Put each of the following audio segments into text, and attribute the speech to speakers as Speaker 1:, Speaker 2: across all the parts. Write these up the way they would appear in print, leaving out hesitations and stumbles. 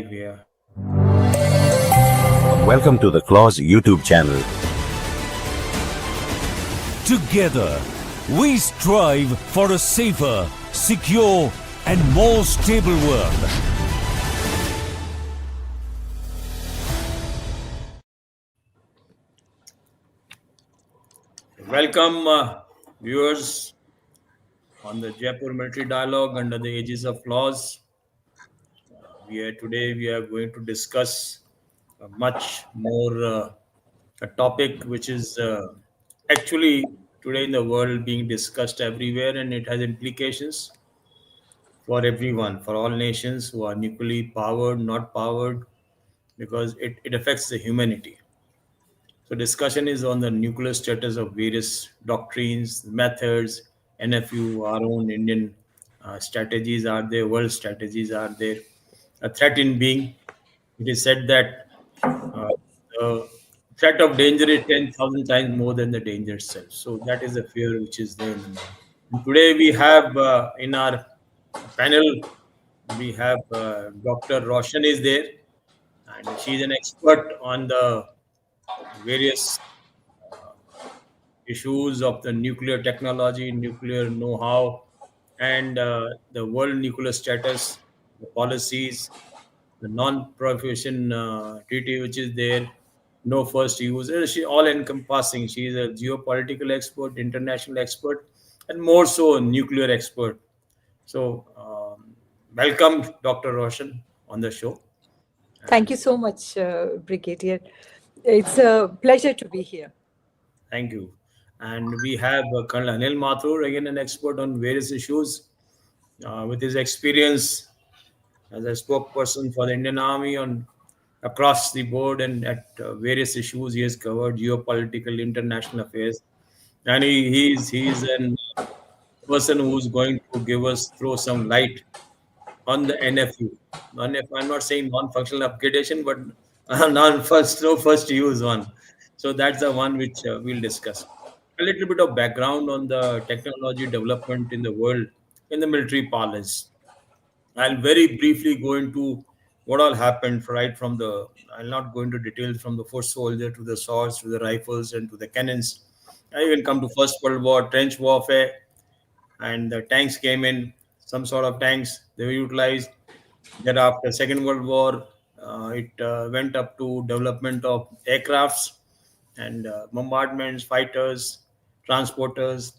Speaker 1: live here.
Speaker 2: Welcome to the Clause YouTube channel.
Speaker 3: Together, we strive for a safer, secure, and more stable world.
Speaker 1: Welcome, viewers, on the Jaipur Military Dialogue under the aegis of laws. Today we are going to discuss much more a topic which is actually today in the world being discussed everywhere, and it has implications for everyone, for all nations who are nuclearly powered, not powered, because it affects the humanity. So discussion is on the nuclear status of various doctrines, methods, NFU, our own Indian strategies are there, world strategies are there. A threat in being. It is said that uh, the threat of danger is 10,000 times more than the danger itself. So that is the fear which is there in the mind. And today we have in our panel, we have Dr. Roshan is there, and she's an expert on the various issues of the nuclear technology, nuclear know-how, and the world nuclear status, the policies, the non-proliferation treaty which is there, no first use. She all encompassing. She is a geopolitical expert, international expert, and more so a nuclear expert. So, welcome, Dr. Roshan, on the show.
Speaker 4: Thank you
Speaker 1: And
Speaker 4: so much, Brigadier. It's a pleasure to be here.
Speaker 1: thank you. And we have Colonel Anil Mathur, again an expert on various issues, with his experience as a spokesperson for the Indian Army on across the board and at various issues he has covered, geopolitical, international affairs, and he's an person who's going to give us throw some light on the NFU. I'm not saying non-functional upgradation, but non-first, no first use one. So that's the one which we'll discuss. A little bit of background on the technology development in the world in the military parlance. I'll very briefly go into what all happened right from the. I'll not go into details from the foot soldier to the swords to the rifles and to the cannons. I even come to First World War, trench warfare, and the tanks came in. Some sort of tanks they were utilized. Thereafter, Second World War, it went up to development of aircrafts and bombardments, fighters, transporters,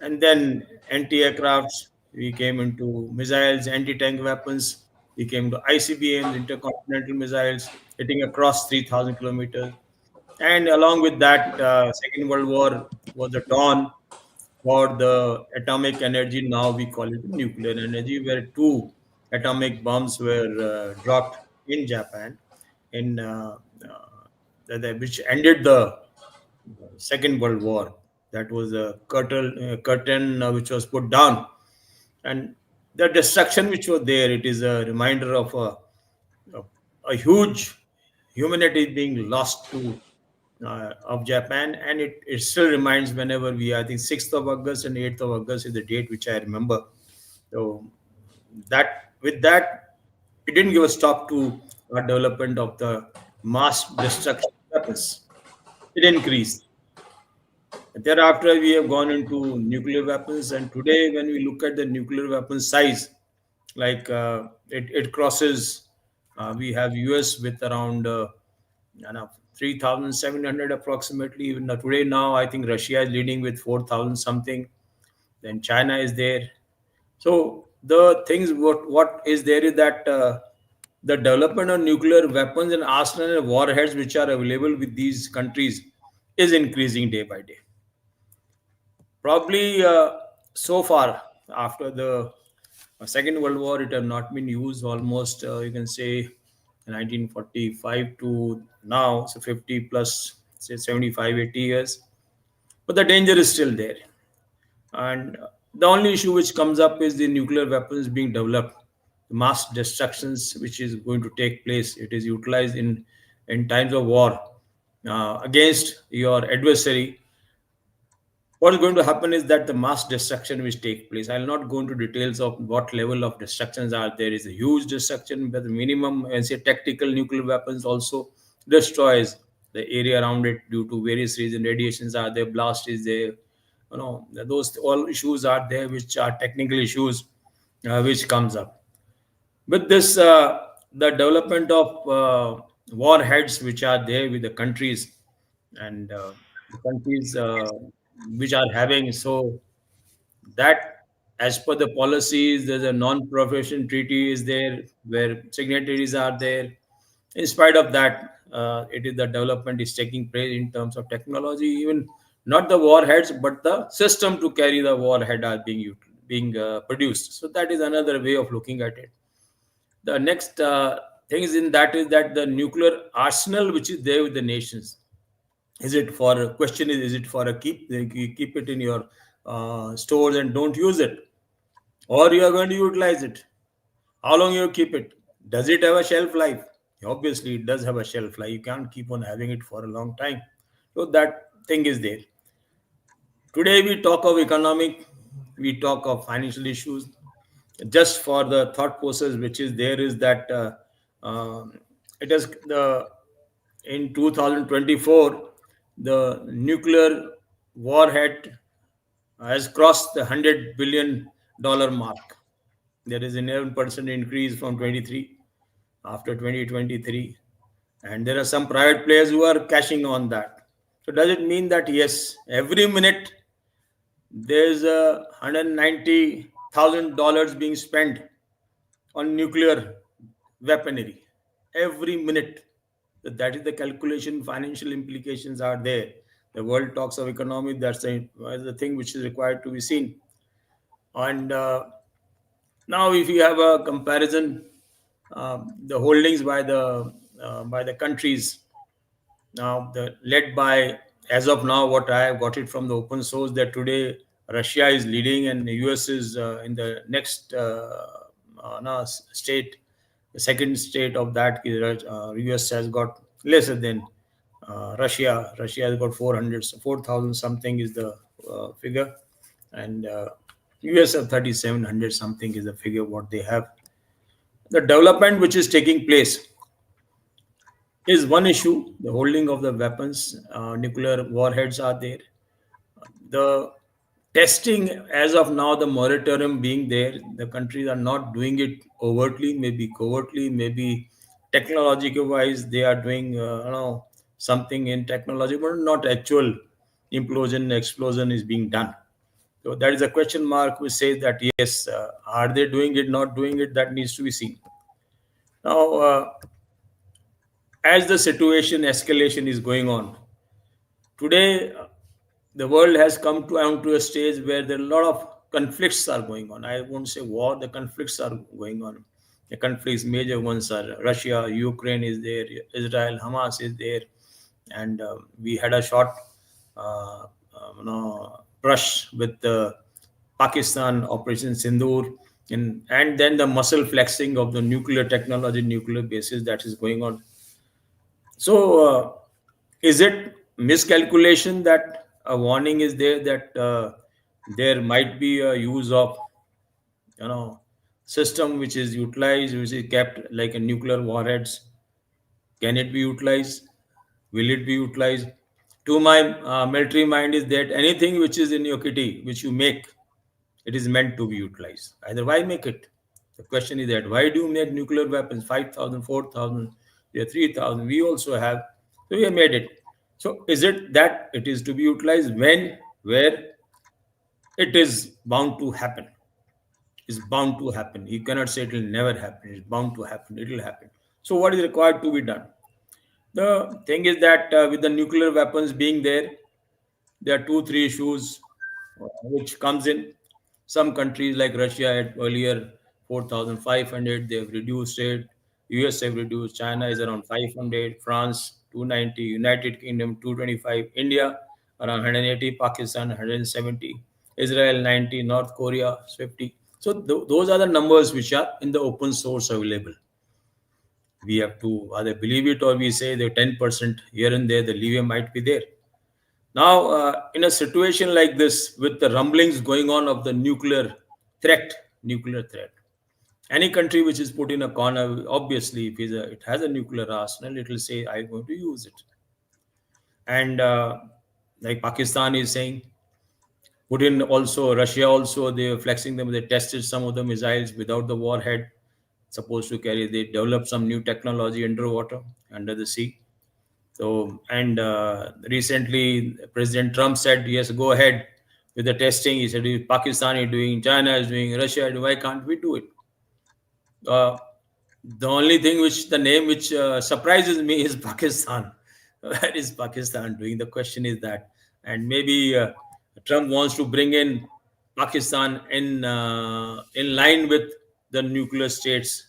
Speaker 1: and then anti-aircrafts. We came into missiles, anti-tank weapons. We came to ICBMs, intercontinental missiles, hitting across 3,000 kilometers. And along with that, Second World War was the dawn for the atomic energy. Now we call it nuclear energy, where two atomic bombs were dropped in Japan, in which ended the Second World War. That was a curtain which was put down, and the destruction which was there. It is a reminder of a, a huge humanity being lost to of Japan, and it still reminds whenever we. I think 6th of August and 8th of August is the date which I remember. So that with that, it didn't give a stop to our development of the mass destruction weapons. It increased. Thereafter, we have gone into nuclear weapons, and today, when we look at the nuclear weapon size, like it crosses, we have US with around I don't know, 3,700 approximately. Even today, now I think Russia is leading with 4,000 something. Then China is there. So the things what is there is that the development of nuclear weapons and arsenal and warheads which are available with these countries is increasing day by day. Probably so far after the Second World War, it have not been used almost, you can say, 1945 to now, so 50 plus, say 75, 80 years. But the danger is still there. And the only issue which comes up is the nuclear weapons being developed, the mass destructions which is going to take place. It is utilized in times of war against your adversary What is going to happen is that the mass destruction which take place. I'll not go into details of what level of destructions are there. Is a huge destruction, but the minimum, and say tactical nuclear weapons also destroys the area around it due to various reasons. Radiations are there, blast is there. Those all issues are there, which are technical issues, which comes up with this. The development of warheads which are there with the countries, and the countries which are having, so that, as per the policies, there's a non-proliferation treaty is there where signatories are there. In spite of that, it is the development is taking place in terms of technology. Even not the warheads, but the system to carry the warhead are being produced. So that is another way of looking at it. The next thing is that the nuclear arsenal which is there with the nations, is it for question is it for a keep, you keep it in your stores and don't use it, or you are going to utilize it? How long you keep it? Does it have a shelf life? Obviously it does have a shelf life. You can't keep on having it for a long time. So that thing is there. Today we talk of economic, we talk of financial issues. Just for the thought process which is there is that it is the in 2024 the nuclear warhead has crossed the $100 billion mark. There is an 11% increase from 23 after 2023, and there are some private players who are cashing on that. So does it mean that yes, every minute there's a $190,000 being spent on nuclear weaponry every minute? That is the calculation. Financial implications are there. The world talks of economy. That's the thing which is required to be seen. And now, if you have a comparison, the holdings by the countries now, the led by, as of now, what I have got it from the open source, that today Russia is leading and the US is in the next no, state. The second state of that is US has got lesser than Russia. Russia has got 4,000 something is the figure, and US have 3,700 something is the figure what they have. The development which is taking place is one issue. The holding of the weapons, nuclear warheads are there. The testing, as of now, the moratorium being there, the countries are not doing it overtly, maybe covertly, maybe technological wise, they are doing something in technology, but not actual implosion, explosion is being done. So that is a question mark which says that yes, are they doing it, not doing it? That needs to be seen. Now, as the situation escalation is going on today, the world has come to a stage where there are a lot of conflicts are going on. I won't say war, the conflicts are going on. The conflicts, major ones are Russia, Ukraine is there, Israel, Hamas is there, and we had a short brush with Pakistan, Operation Sindoor, and then the muscle flexing of the nuclear technology, nuclear bases that is going on. So, is it miscalculation that a warning is there that there might be a use of system which is utilized, which is kept like a nuclear warheads? Can it be utilized? Will it be utilized? To my military mind is that anything which is in your kitty, which you make, it is meant to be utilized. Either why make it? The question is that why do you make nuclear weapons? 5,000, 4,000, 3,000. We also have. So we have made it. So is it that it is to be utilized when, where? It is bound to happen. It's bound to happen. You cannot say it will never happen. It's bound to happen. It will happen. So what is required to be done? The thing is that with the nuclear weapons being there, there are two, three issues which comes in. Some countries like Russia had earlier 4,500, they have reduced it. US have reduced. China is around 500. France 290. United Kingdom 225. India around 180. Pakistan 170. Israel 90. North Korea 50. So those are the numbers which are in the open source available. We have to either believe it or we say the 10% here and there, the leeway might be there. Now, in a situation like this, with the rumblings going on of the nuclear threat, any country which is put in a corner, obviously, if it has a nuclear arsenal, it will say, "I'm going to use it." And like Pakistan is saying, Putin also, Russia also, they are flexing them. They tested some of the missiles without the warhead supposed to carry. They developed some new technology underwater, under the sea. So, and recently, President Trump said, yes, go ahead with the testing. He said, if Pakistan is doing, China is doing, Russia, why can't we do it? Uh, the only thing which the name which surprises me is Pakistan. Where is Pakistan doing? The question is that, and maybe Trump wants to bring in Pakistan in line with the nuclear states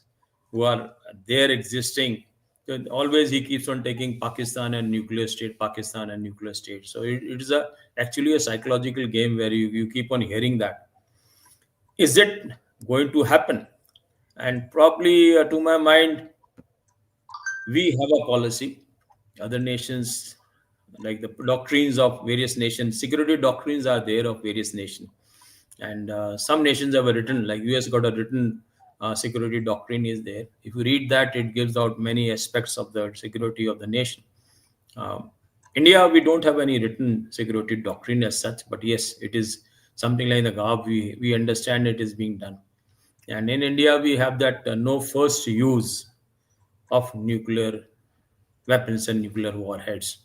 Speaker 1: who are there existing. So always he keeps on taking Pakistan and nuclear state. So it is actually a psychological game where you keep on hearing that. Is it going to happen? And probably, to my mind, we have a policy. Other nations, like the doctrines of various nations, security doctrines are there of various nations. And some nations have a written, like US got a written security doctrine is there. If you read that, it gives out many aspects of the security of the nation. Um, India, we don't have any written security doctrine as such, but yes, it is something like the GAB. We understand it is being done. And in India, we have that no first use of nuclear weapons and nuclear warheads.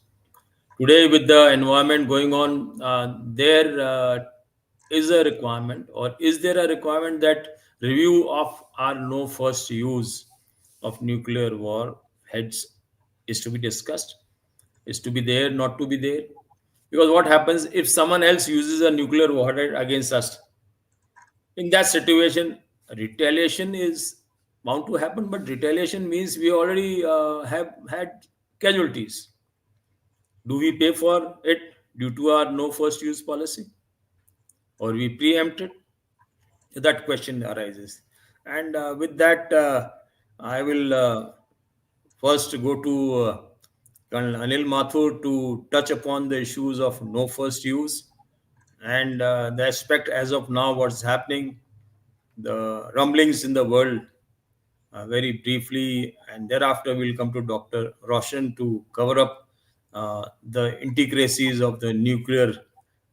Speaker 1: Today, with the environment going on, there is a requirement, or is there a requirement that review of our no first use of nuclear warheads is to be discussed, is to be there, not to be there? Because what happens if someone else uses a nuclear warhead against us? In that situation, retaliation is bound to happen, but retaliation means we already have had casualties. Do we pay for it due to our no first use policy, or we preempt it? That question arises. And with that, I will first go to Colonel Anil Mathur to touch upon the issues of no first use and the aspect as of now, what's happening, the rumblings in the world, very briefly, and thereafter we'll come to Dr. Roshan to cover up the intricacies of the nuclear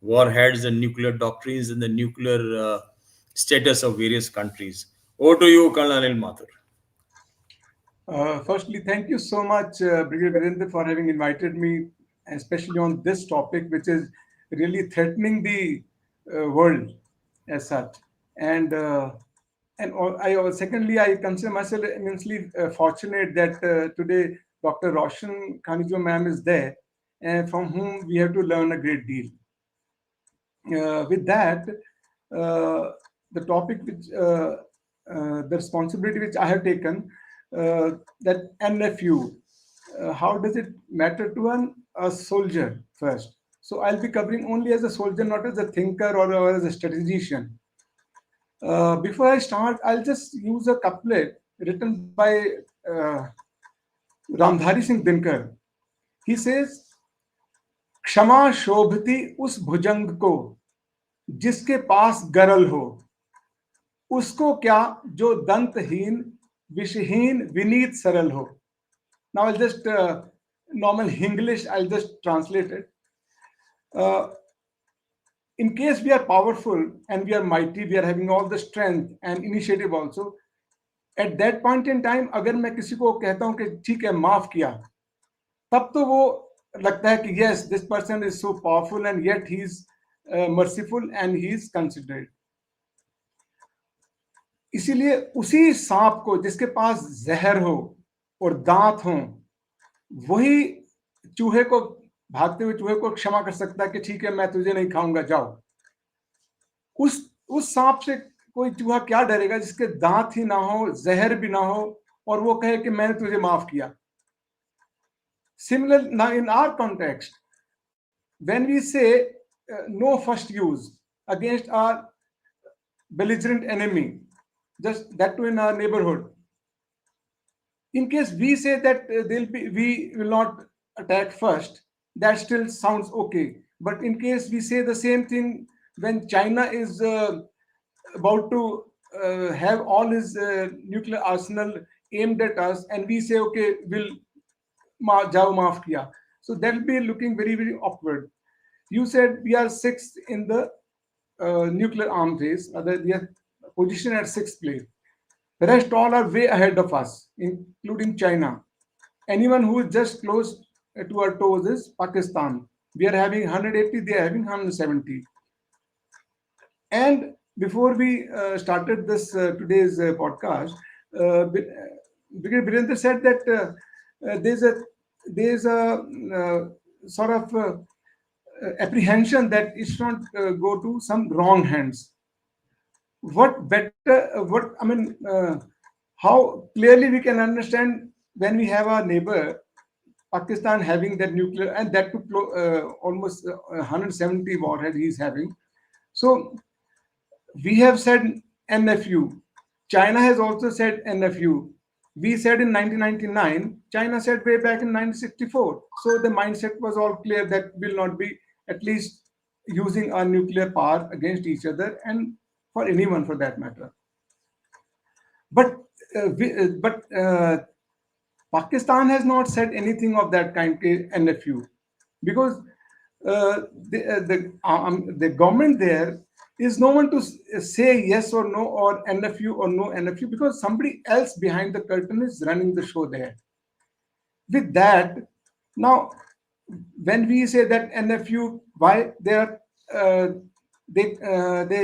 Speaker 1: warheads and nuclear doctrines and the nuclear status of various countries. Over to you, Colonel Anil Mathur.
Speaker 5: Firstly, thank you so much, Brigadier Birendra, for having invited me, especially on this topic, which is really threatening the world as such. And secondly, I consider myself immensely fortunate that today Dr. Roshan Khanijo ma'am is there, and from whom we have to learn a great deal. With that, the topic which the responsibility which I have taken, that NFU, how does it matter to a soldier first? So I'll be covering only as a soldier, not as a thinker or as a strategician. Before I start, I'll just use a couplet written by Ramdhari Singh Dinkar. He says, क्षमा शोभती उस भुजंग को जिसके पास गरल हो, उसको क्या जो दंतहीन विषहीन विनीत सरल हो. Now I'll just normal English, I'll just translate it. In case we are powerful and we are mighty, we are having all the strength and initiative also, at that point in time, अगर मैं किसी को कहता हूं कि ठीक है माफ किया, तब तो वो लगता है कि yes, this person is so powerful and yet he is merciful and he is considerate. इसीलिए उसी सांप को जिसके पास जहर हो और दांत हो, वही चूहे को, भागते हुए चूहे को क्षमा कर सकता है कि ठीक है मैं तुझे नहीं खाऊंगा, जाओ. उस सांप से कोई चूहा क्या डरेगा जिसके दांत ही ना हो, जहर भी ना हो, और वो कहे कि मैंने तुझे माफ किया. Similar, now in our context, when we say no first use against our belligerent enemy, just that too in our neighborhood, in case we say that we will not attack first, that still sounds okay. But in case we say the same thing when China is about to have all his nuclear arsenal aimed at us, and we say, okay, we'll jao maaf kiya. So that will be looking very, very awkward. You said we are sixth in the nuclear arms race, we are positioned at sixth place. The rest all are way ahead of us, including China. Anyone who is just close to our toes is Pakistan. We are having 180, they are having 170. And before we started this today's podcast, Birendra said that there's a sort of apprehension that it should not go to some wrong hands. What better? What I mean? How clearly we can understand when we have our neighbor Pakistan having that nuclear, and that to almost 170 warhead he's having. So we have said NFU. China has also said NFU. We said in 1999, China said way back in 1964. So the mindset was all clear that we'll not be at least using our nuclear power against each other and for anyone for that matter. But Pakistan has not said anything of that kind, NFU, because the government there is no one to say yes or no or NFU or no NFU, because somebody else behind the curtain is running the show there. With that, now when we say that NFU, why they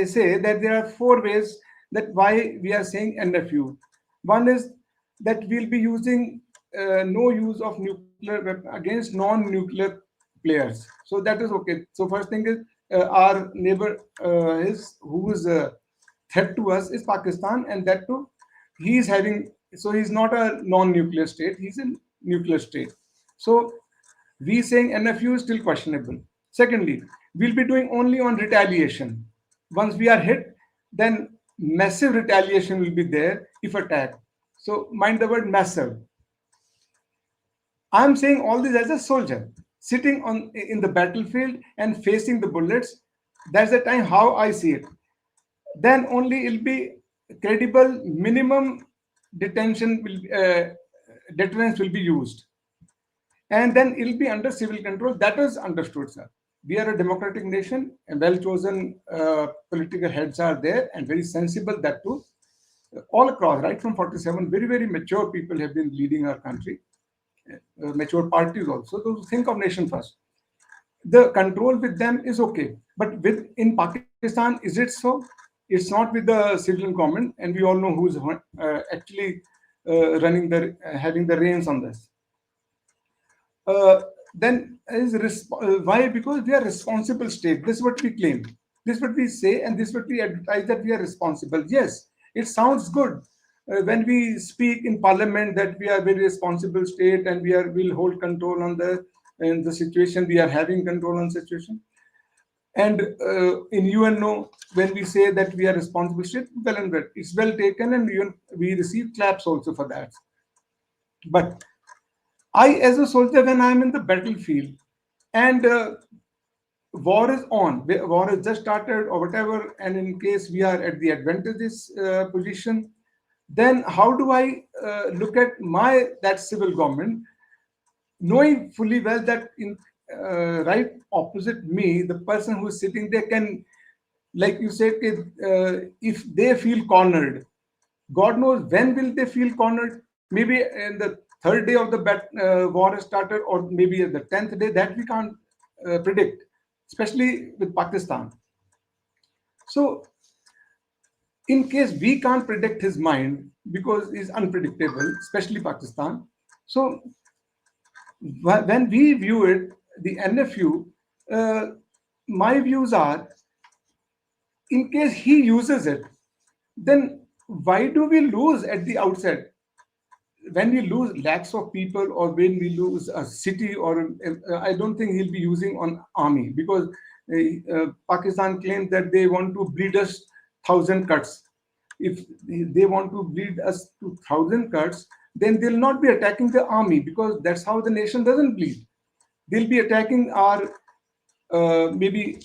Speaker 5: say that there are four ways that why we are saying NFU. One is that we'll be using no use of nuclear weapon against non-nuclear players. So that is okay. So first thing is our neighbor who is a threat to us is Pakistan, and that too he is having. So he's not a non-nuclear state; he's a nuclear state. So we saying NFU is still questionable. Secondly, we'll be doing only on retaliation. Once we are hit, then massive retaliation will be there if attacked. So mind the word massive. I'm saying all this as a soldier sitting in the battlefield and facing the bullets. That's the time how I see it. Then only it'll be credible. Minimum deterrence will be used, and then it'll be under civil control. That is understood, sir. We are a democratic nation, and well-chosen political heads are there, and very sensible that too. All across, right from 47, very, very mature people have been leading our country. Mature parties also, those think of nation first. The control with them is okay, but in Pakistan, is it so? It's not with the civilian government, and we all know who's actually having the reins on this. Then why? Because we are responsible state. This is what we claim. This is what we say, and this is what we advertise, that we are responsible. Yes, it sounds good when we speak in parliament that we are a very responsible state and will hold control on the situation. We are having control on the situation. And in UNO, when we say that we are responsible state, well and well, it's well taken, and we receive claps also for that. But I, as a soldier, when I'm in the battlefield and war is on, war has just started or whatever, and in case we are at the advantageous position, then how do I look at that civil government, knowing fully well that in right opposite me, the person who is sitting there can, like you said, if they feel cornered, God knows when will they feel cornered. Maybe in the third day of the war has started, or maybe at the 10th day, that we can't predict, especially with Pakistan. So in case we can't predict his mind because he's unpredictable, especially Pakistan. So when we view it, the NFU, my views are, in case he uses it, then why do we lose at the outset? When we lose lakhs of people, or when we lose a city, or I don't think he'll be using on army, because Pakistan claims that they want to bleed us 1,000 cuts. If they want to bleed us to 1,000 cuts, then they'll not be attacking the army, because that's how the nation doesn't bleed. They'll be attacking our maybe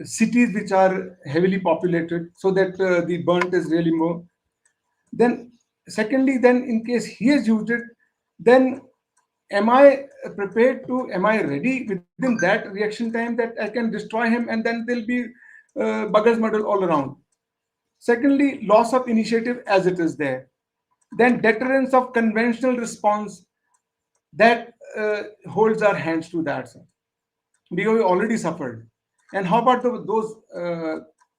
Speaker 5: cities which are heavily populated, so that the burnt is really more. Then, secondly, then in case he has used it, then am I ready within that reaction time that I can destroy him, and then there'll be buggers muddle all around. Secondly, loss of initiative as it is there. Then deterrence of conventional response, that holds our hands to that, sir, because we already suffered. And how about those,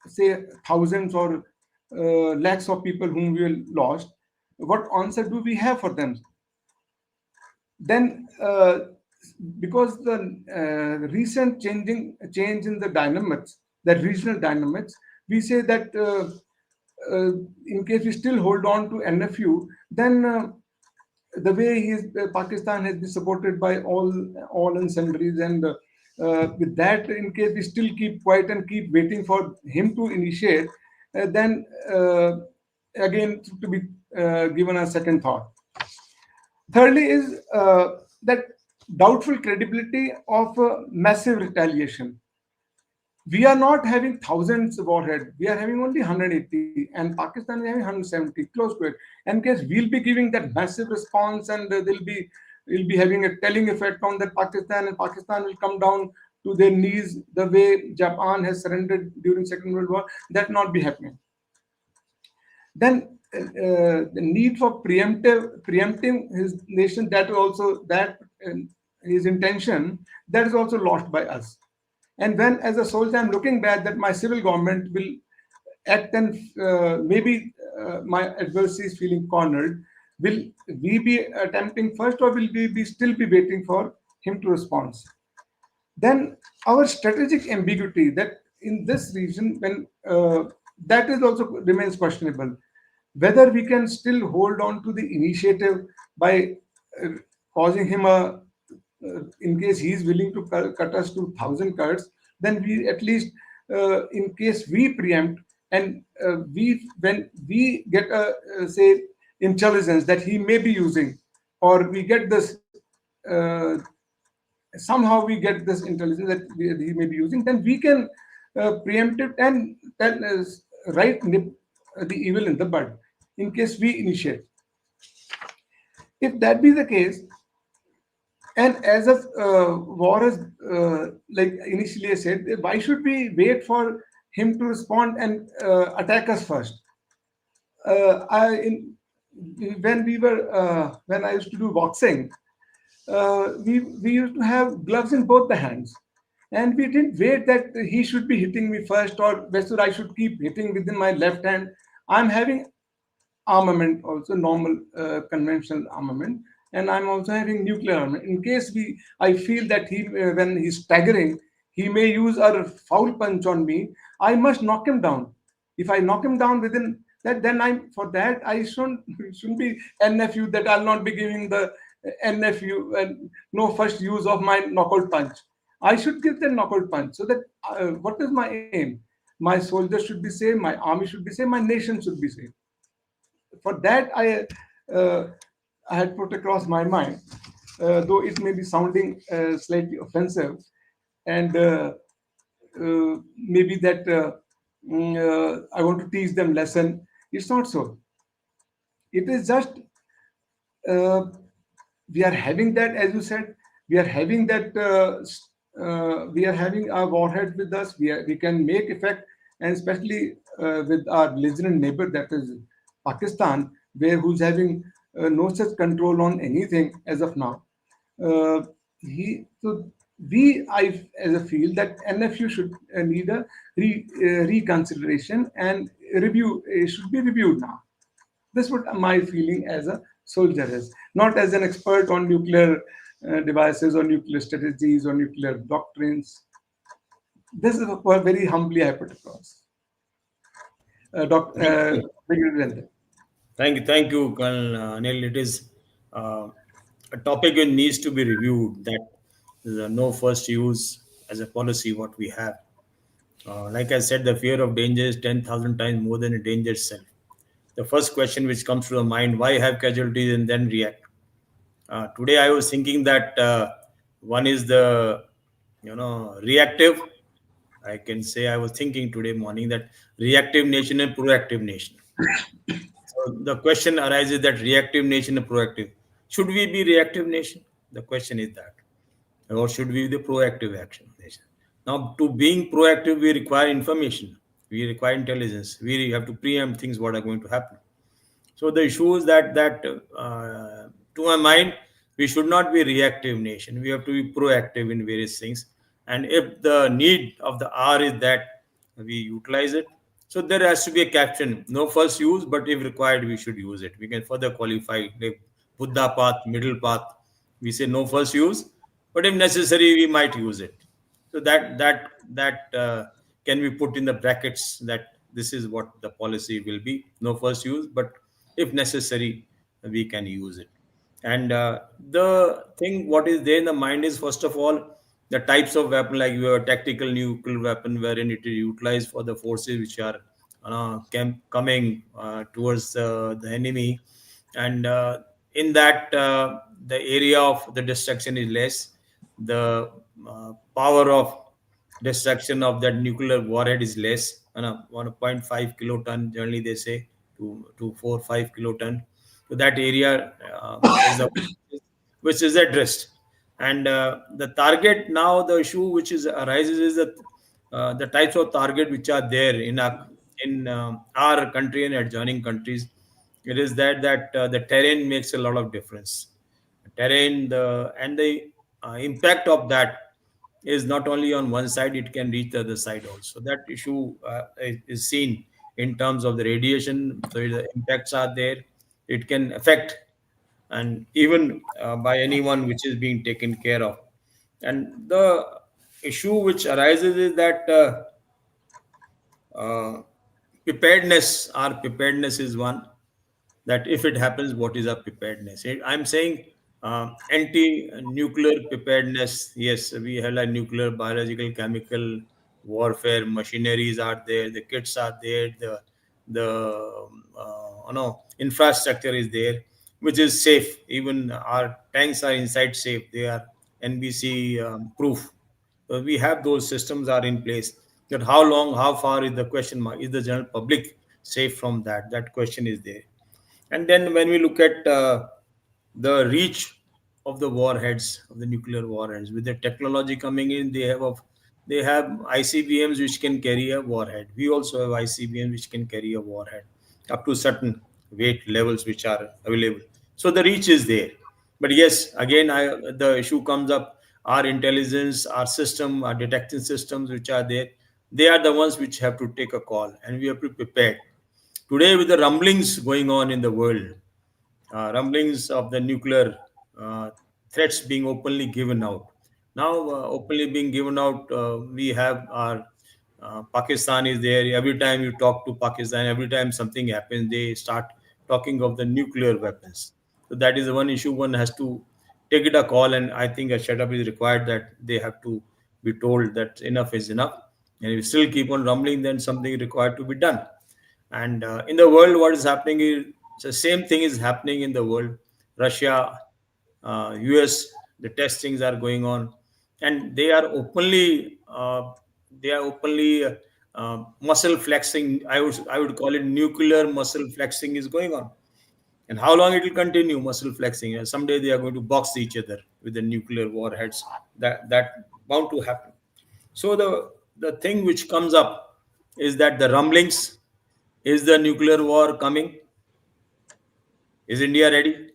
Speaker 5: say, thousands or lakhs of people whom we lost? What answer do we have for them? Then, because the recent change in the dynamics, the regional dynamics, we say that in case we still hold on to NFU, then the way Pakistan has been supported by all and sundries, and with that, in case we still keep quiet and keep waiting for him to initiate, then again to be given a second thought. Thirdly is that doubtful credibility of massive retaliation. We are not having thousands of warheads. We are having only 180, and Pakistan is having 170, close to it. And in case we'll be giving that massive response, and we'll be having a telling effect on that Pakistan, and Pakistan will come down to their knees the way Japan has surrendered during Second World War. That not be happening. Then the need for preempting his nation, that also, that his intention, that is also lost by us. And when, as a soldier, I'm looking back that my civil government will act, and maybe my adversary is feeling cornered, will we be attempting first, or will we still be waiting for him to respond? Then our strategic ambiguity, that in this region, when that is also remains questionable, whether we can still hold on to the initiative by causing him a, in case he is willing to cut us to 1,000 cuts, then we at least, in case we preempt, and when we get a, say, intelligence that he may be using, or we get this, somehow we get this intelligence that he may be using, then we can preempt it and nip the evil in the bud, in case we initiate. If that be the case, and as a war is, like initially I said, why should we wait for him to respond and attack us first? When I used to do boxing, we used to have gloves in both the hands, and we didn't wait that he should be hitting me first, or whether I should keep hitting within my left hand. I'm having armament also, normal conventional armament, and I'm also having nuclear armament. In case I feel that when he's staggering, he may use a foul punch on me, I must knock him down. If I knock him down within that, then I shouldn't be NFU, that I'll not be giving the NFU and no first use of my knockout punch. I should give the knockout punch, so that what is my aim? My soldiers should be safe, my army should be safe, my nation should be safe. For that, I had put across my mind, though it may be sounding slightly offensive, and maybe that I want to teach them lesson. It's not so. It is just we are having that, as you said, we are having that. We are having our warhead with us. We can make effect, and especially with our belligerent neighbor, that is Pakistan, who's having no such control on anything as of now. I as a feel that NFU should need a reconsideration and review. It should be reviewed now. This is what my feeling as a soldier is, not as an expert on nuclear devices or nuclear strategies or nuclear doctrines. This is what very humbly I put across. Dr. Birendra.
Speaker 1: Thank you, Colonel Anil. It is a topic that needs to be reviewed. That no first use as a policy what we have. Like I said, the fear of danger is 10,000 times more than the danger itself. The first question which comes to the mind: why have casualties and then react? Today, I was thinking that one is the reactive. I can say I was thinking today morning that reactive nation and proactive nation. So the question arises that reactive nation and proactive. Should we be reactive nation? The question is that. Or should we be the proactive action nation? Now, to being proactive, we require information. We require intelligence. We have to preempt things what are going to happen. So the issue is that to my mind, we should not be reactive nation. We have to be proactive in various things. And if the need of the hour is that we utilize it, so there has to be a caption: no first use, but if required, we should use it. We can further qualify the Buddha path, middle path. We say no first use, but if necessary, we might use it. So that can be put in the brackets that this is what the policy will be: no first use, but if necessary, we can use it. And the thing what is there in the mind is, first of all, the types of weapon, like you have a tactical nuclear weapon wherein it is utilized for the forces which are coming towards the enemy, and in that the area of the destruction is less. The power of destruction of that nuclear warhead is less, 1.5 kiloton generally they say, to 4 5 kiloton. So that area is the which is addressed. And the target, now the issue which is arises is that the types of target which are there in our country and adjoining countries. It is that the terrain makes a lot of difference. Terrain, the impact of that is not only on one side, it can reach the other side also. That issue is seen in terms of the radiation. So the impacts are there. It can affect, and even by anyone which is being taken care of. And the issue which arises is that uh, preparedness, our preparedness is one, that if it happens, what is our preparedness? I'm saying anti-nuclear preparedness. Yes, we have like nuclear, biological, chemical warfare machineries are there, the kits are there, the infrastructure is there, which is safe. Even our tanks are inside safe. They are NBC proof. So we have those systems are in place. That how long, how far is the question mark? Is the general public safe from that? That question is there. And then when we look at the reach of the warheads, of the nuclear warheads, with the technology coming in, they have ICBMs which can carry a warhead. We also have ICBMs which can carry a warhead up to certain weight levels which are available. So the reach is there. But yes, again, the issue comes up. Our intelligence, our system, our detection systems which are there, they are the ones which have to take a call, and we have to prepare. Today, with the rumblings going on in the world, rumblings of the nuclear uh, threats being openly given out. Now, openly being given out, we have our Pakistan is there. Every time you talk to Pakistan, every time something happens, they start talking of the nuclear weapons. So that is the one issue one has to take it a call, and I think a shut up is required, that they have to be told that enough is enough. And if you still keep on rumbling, then something required to be done. And in the world, what is happening is the same thing is happening in the world. Russia, US, the testings are going on, and they are openly muscle flexing. I would call it nuclear muscle flexing is going on. And how long it will continue, muscle flexing? Someday they are going to box each other with the nuclear warheads. That bound to happen. So the thing which comes up is that the rumblings, is the nuclear war coming? Is India ready?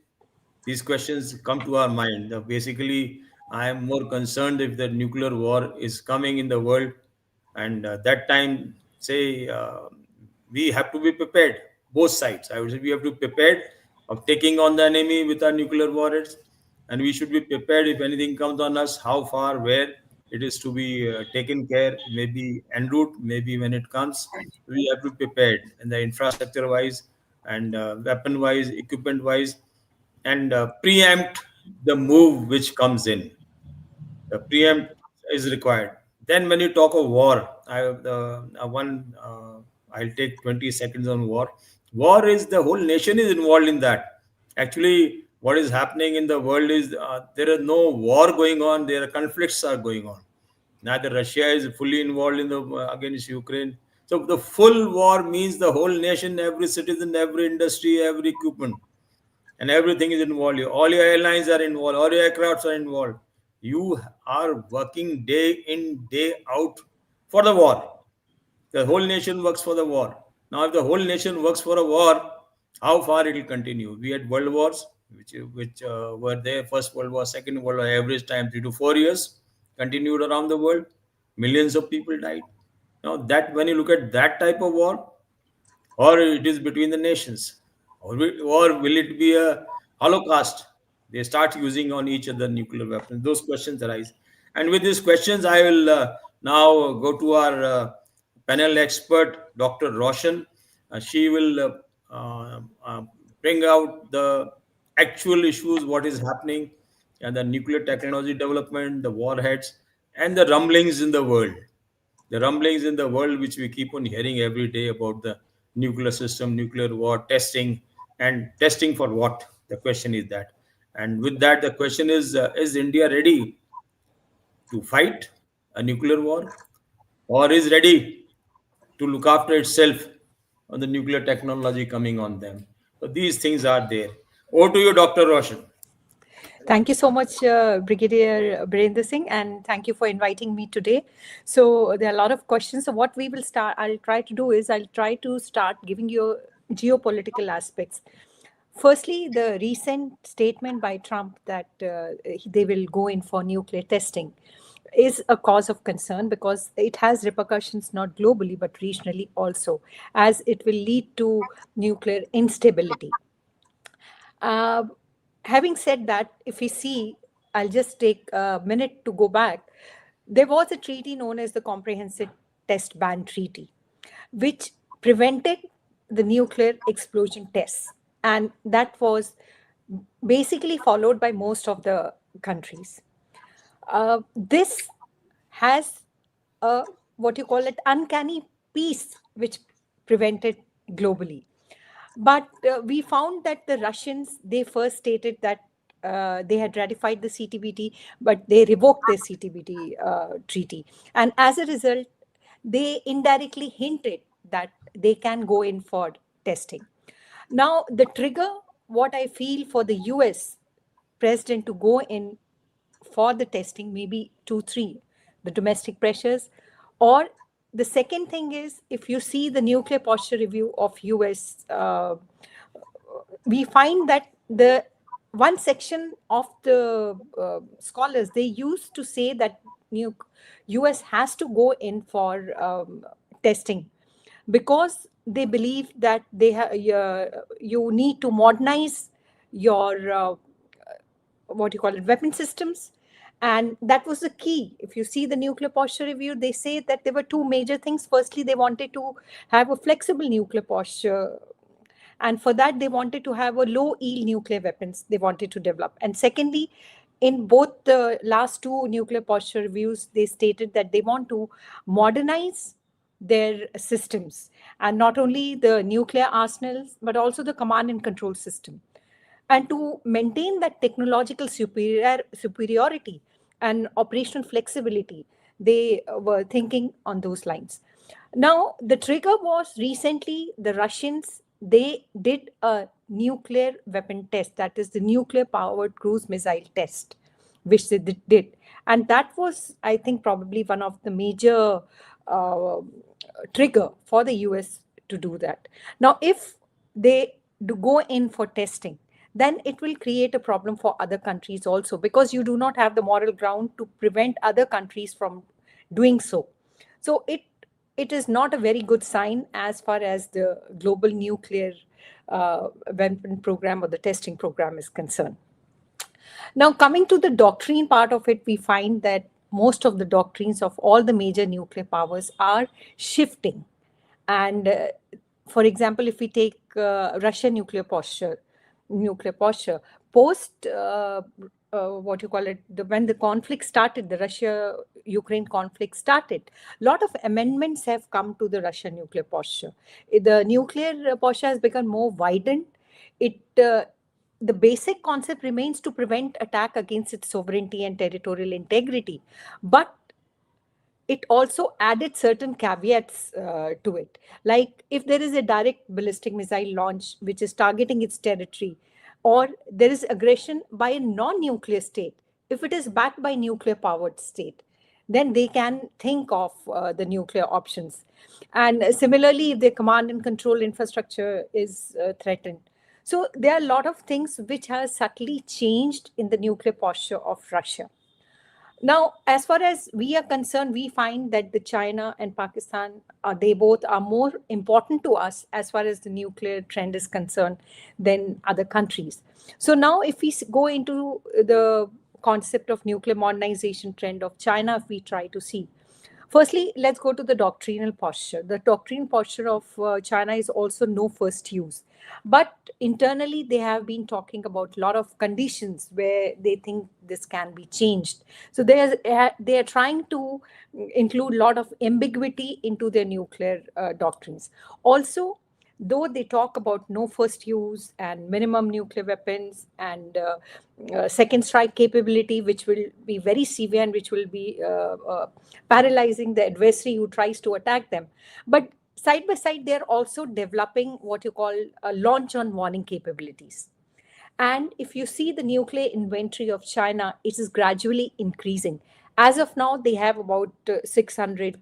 Speaker 1: These questions come to our mind. Basically, I am more concerned if the nuclear war is coming in the world, and that time, say, we have to be prepared. Both sides, I would say, we have to be prepared of taking on the enemy with our nuclear warheads, and we should be prepared if anything comes on us. How far, where it is to be taken care, maybe en route, maybe when it comes, we have to be prepared, and the infrastructure wise, and weapon wise, equipment wise, and preempt the move which comes in. The preempt is required. Then, when you talk of war, I'll take 20 seconds on war. War is the whole nation is involved in that. Actually, what is happening in the world is there is no war going on. There are conflicts are going on. Neither Russia is fully involved in the against Ukraine. So the full war means the whole nation, every citizen, every industry, every equipment, and everything is involved. All your airlines are involved. All your aircrafts are involved. You are working day in, day out for the war. The whole nation works for the war. Now, if the whole nation works for a war, how far it will continue? We had world wars, which were there. First World War, Second World War, average time 3 to 4 years, continued around the world. Millions of people died. Now, that when you look at that type of war, or it is between the nations, or will it be a holocaust? They start using on each other nuclear weapons. Those questions arise, and with these questions I will now go to our panel expert, Dr. Roshan. She will uh, bring out the actual issues, what is happening, and the nuclear technology development, the warheads, and the rumblings in the world, which we keep on hearing every day about the nuclear system, nuclear war, testing, and testing for what? The question is that. And with that, the question is India ready to fight a nuclear war, or is ready to look after itself on the nuclear technology coming on them? So these things are there. Over to you, Dr. Roshan.
Speaker 4: Thank you so much, Brigadier Birendra Singh, and thank you for inviting me today. So there are a lot of questions. So what we will start, I'll try to do is I'll try to start giving you geopolitical aspects. Firstly, the recent statement by Trump that they will go in for nuclear testing is a cause of concern because it has repercussions not globally but regionally also, as it will lead to nuclear instability. Uh, Having said that, if we see, I'll just take a minute to go back. There was a treaty known as the Comprehensive Test Ban Treaty, which prevented the nuclear explosion tests. And that was basically followed by most of the countries. This has a what you call it uncanny peace, which prevented globally. But we found that the Russians, they first stated that they had ratified the CTBT, but they revoked their CTBT treaty. And as a result, they indirectly hinted that they can go in for testing. Now, the trigger, what I feel for the US president to go in for the testing, maybe 2, 3, the domestic pressures, or the second thing is if you see the nuclear posture review of US, we find that the one section of the scholars, they used to say that US has to go in for testing because they believe that you need to modernize your what you call it weapon systems, and that was the key. If you see the nuclear posture review, they say that there were two major things. Firstly, they wanted to have a flexible nuclear posture, and for that they wanted to have a low yield nuclear weapons they wanted to develop. And secondly, in both the last two nuclear posture reviews, they stated that they want to modernize their systems, and not only the nuclear arsenals but also the command and control system, and to maintain that technological superiority and operational flexibility. They were thinking on those lines. Now, the trigger was recently the Russians, they did a nuclear weapon test, that is the nuclear powered cruise missile test, which they did. And that was, I think, probably one of the major uh, trigger for the US to do that. Now, if they do go in for testing, then it will create a problem for other countries also, because you do not have the moral ground to prevent other countries from doing so. So it is not a very good sign as far as the global nuclear weapon program or the testing program is concerned. Now, coming to the doctrine part of it, we find that most of the doctrines of all the major nuclear powers are shifting. And for example, if we take Russian nuclear posture, post what you call it, when the conflict started, the Russia-Ukraine conflict started, a lot of amendments have come to the Russian nuclear posture. The nuclear posture has become more widened. It The basic concept remains to prevent attack against its sovereignty and territorial integrity, but it also added certain caveats to it. Like if there is a direct ballistic missile launch which is targeting its territory, or there is aggression by a non-nuclear state, if it is backed by nuclear powered state, then they can think of the nuclear options. And similarly, if their command and control infrastructure is threatened. So there are a lot of things which have subtly changed in the nuclear posture of Russia. Now, as far as we are concerned, we find that the China and Pakistan, they both are more important to us as far as the nuclear trend is concerned than other countries. So now, if we go into the concept of nuclear modernization trend of China, if we try to see, firstly, let's go to the doctrinal posture. The doctrinal posture of China is also no first use. But internally, they have been talking about a lot of conditions where they think this can be changed. So they are trying to include a lot of ambiguity into their nuclear doctrines. Also, though they talk about no first use and minimum nuclear weapons and second strike capability, which will be very severe and which will be paralyzing the adversary who tries to attack them. But side by side, they're also developing what you call launch on warning capabilities. And if you see the nuclear inventory of China, it is gradually increasing. As of now, they have about 600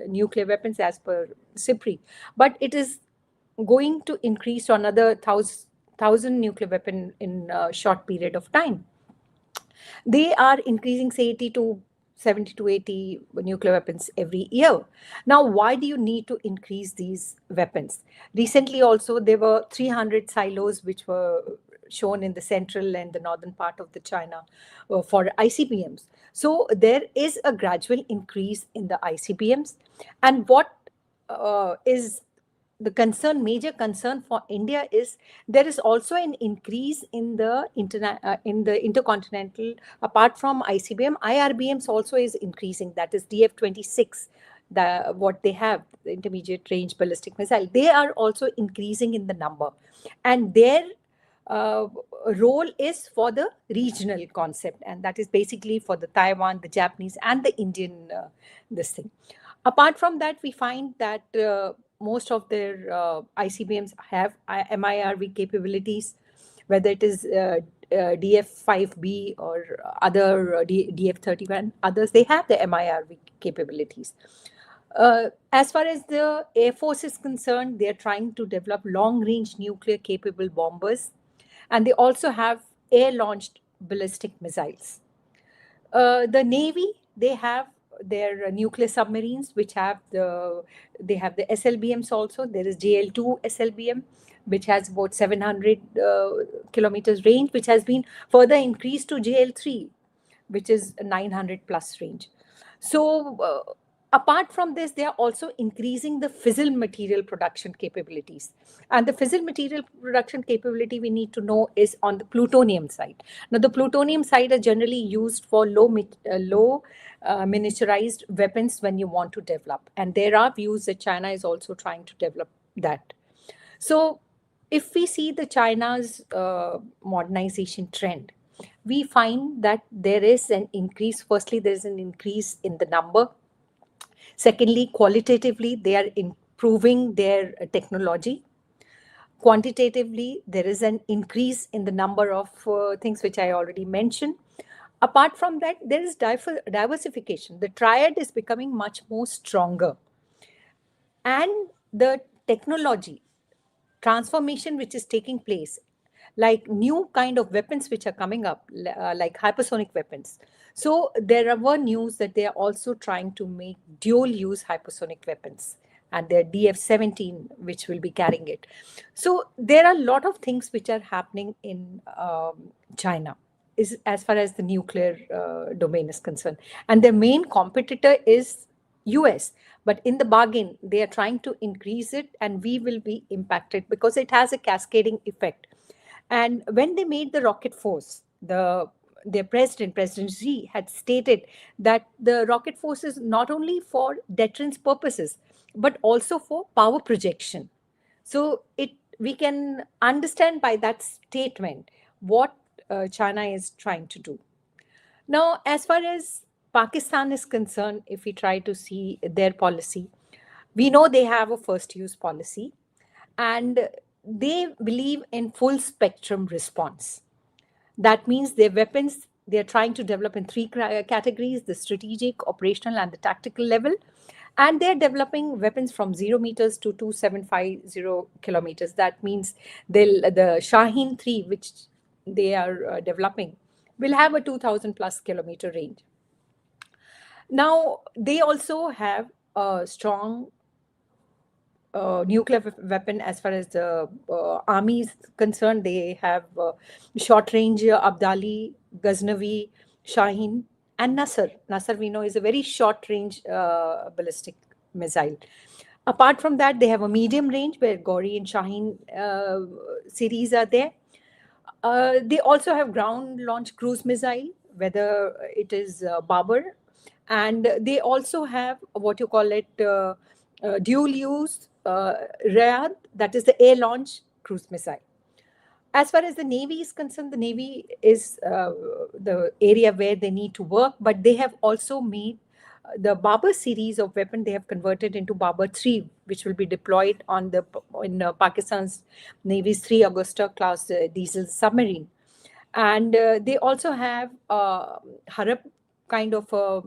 Speaker 4: nuclear weapons as per SIPRI. But it is going to increase to another 1,000 nuclear weapon in a short period of time. They are increasing, say, 80 to 70 to 80 nuclear weapons every year. Now, why do you need to increase these weapons? Recently, also, there were 300 silos which were shown in the central and the northern part of the China for ICBMs. So there is a gradual increase in the ICBMs. And what is the major concern for India is there is also an increase in the intercontinental, apart from ICBM, IRBMs also is increasing. That is DF-26, what they have, the intermediate range ballistic missile. They are also increasing in the number, and their role is for the regional concept, and that is basically for the Taiwan, the Japanese, and the Indian this thing. Apart from that, we find that most of their ICBMs have MIRV capabilities, whether it is DF-5B or other DF-31, others, they have the MIRV capabilities. As far as the Air Force is concerned, they are trying to develop long-range nuclear-capable bombers, and they also have air-launched ballistic missiles. The Navy, they have their nuclear submarines, which have they have the SLBMs also. There is JL-2 SLBM, which has about 700 kilometers range, which has been further increased to JL-3, which is 900 plus range. So apart from this, they are also increasing the fissile material production capabilities. And the fissile material production capability we need to know is on the plutonium side. Now, the plutonium side are generally used for low miniaturized weapons when you want to develop. And there are views that China is also trying to develop that. So if we see the China's modernization trend, we find that there is an increase. Firstly, there is an increase in the number. Secondly, qualitatively, they are improving their technology. Quantitatively, there is an increase in the number of things which I already mentioned. Apart from that, there is diversification. The triad is becoming much more stronger. And the technology transformation which is taking place, like new kind of weapons which are coming up, like hypersonic weapons. So there were news that they are also trying to make dual-use hypersonic weapons, and they're DF-17, which will be carrying it. So there are a lot of things which are happening in China, is as far as the nuclear domain is concerned. And their main competitor is US. But in the bargain, they are trying to increase it, and we will be impacted because it has a cascading effect. And when they made the rocket force, their President Xi, had stated that the rocket force is not only for deterrence purposes, but also for power projection. So we can understand by that statement what China is trying to do. Now, as far as Pakistan is concerned, if we try to see their policy, we know they have a first use policy and they believe in full spectrum response. That means their weapons, they're trying to develop in three categories: the strategic, operational, and the tactical level. And they're developing weapons from 0 meters to 2750 kilometers. That means the Shaheen 3, which they are developing, will have a 2000 plus kilometer range. Now, they also have a strong nuclear weapon as far as the army is concerned. They have short range Abdali, Ghaznavi, Shaheen, and Nasser. Nasser, we know, is a very short range ballistic missile. Apart from that, they have a medium range where Gauri and Shaheen series are there. They also have ground launch cruise missile, whether it is Babur, and they also have what you call it dual use Rayad, that is the air launch cruise missile. As far as the Navy is concerned, the Navy is the area where they need to work, but they have also made the Babur series of weapon. They have converted into Babur 3, which will be deployed on in Pakistan's Navy's 3 Augusta class diesel submarine. And they also have Harab kind of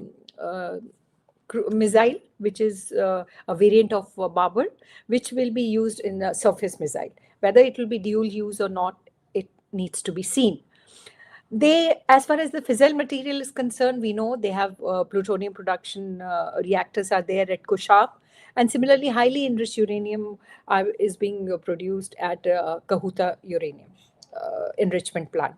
Speaker 4: missile, which is a variant of Babur, which will be used in a surface missile. Whether it will be dual use or not, it needs to be seen. They, as far as the fissile material is concerned, we know they have plutonium production reactors are there at Kushab, and similarly, highly enriched uranium is being produced at Kahuta uranium enrichment plant.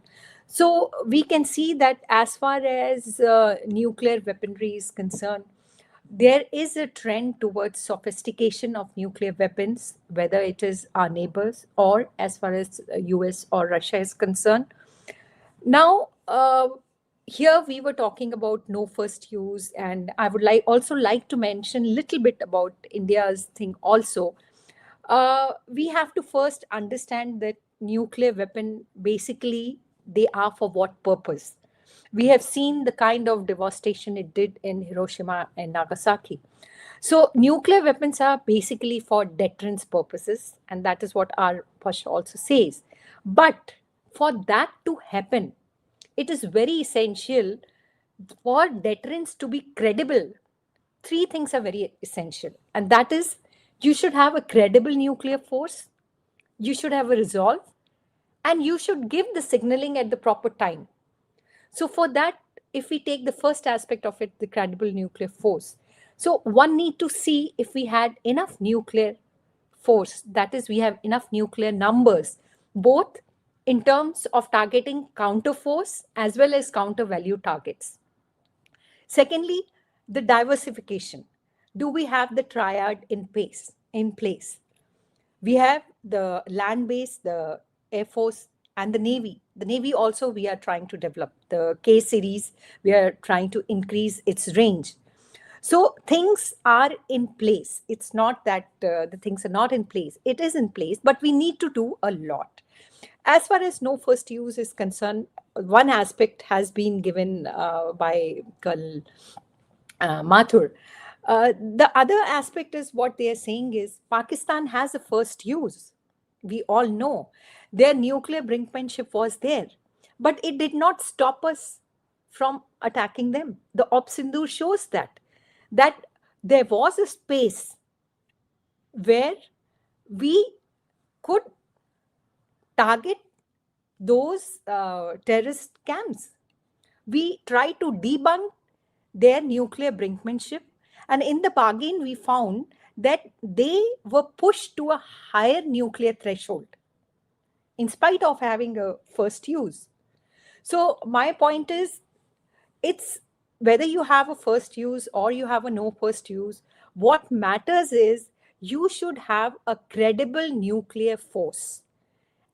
Speaker 4: So we can see that as far as nuclear weaponry is concerned, there is a trend towards sophistication of nuclear weapons, whether it is our neighbors or as far as US or Russia is concerned. Now, here we were talking about no first use, and I would also like to mention a little bit about India's thing also. We have to first understand that nuclear weapon, basically, they are for what purpose? We have seen the kind of devastation it did in Hiroshima and Nagasaki. So nuclear weapons are basically for deterrence purposes, and that is what our Pasha also says. But for that to happen, it is very essential for deterrence to be credible. Three things are very essential, and that is you should have a credible nuclear force, you should have a resolve, and you should give the signaling at the proper time. So for that, if we take the first aspect of it, the credible nuclear force, so one need to see if we had enough nuclear force, that is, we have enough nuclear numbers, both in terms of targeting counter force as well as counter value targets. Secondly, the diversification. Do we have the triad in place? We have the land base, the Air Force, and the Navy. The Navy also we are trying to develop. The K series, we are trying to increase its range. So things are in place. It's not that the things are not in place. It is in place, but we need to do a lot. As far as no first use is concerned, one aspect has been given by Colonel Mathur. The other aspect is what they are saying is Pakistan has a first use. We all know their nuclear brinkmanship was there, but it did not stop us from attacking them. The Op Sindoor shows that there was a space where we could target those terrorist camps. We tried to debunk their nuclear brinkmanship, and in the bargain we found that they were pushed to a higher nuclear threshold in spite of having a first use. So my point is, it's whether you have a first use or you have a no first use, what matters is you should have a credible nuclear force.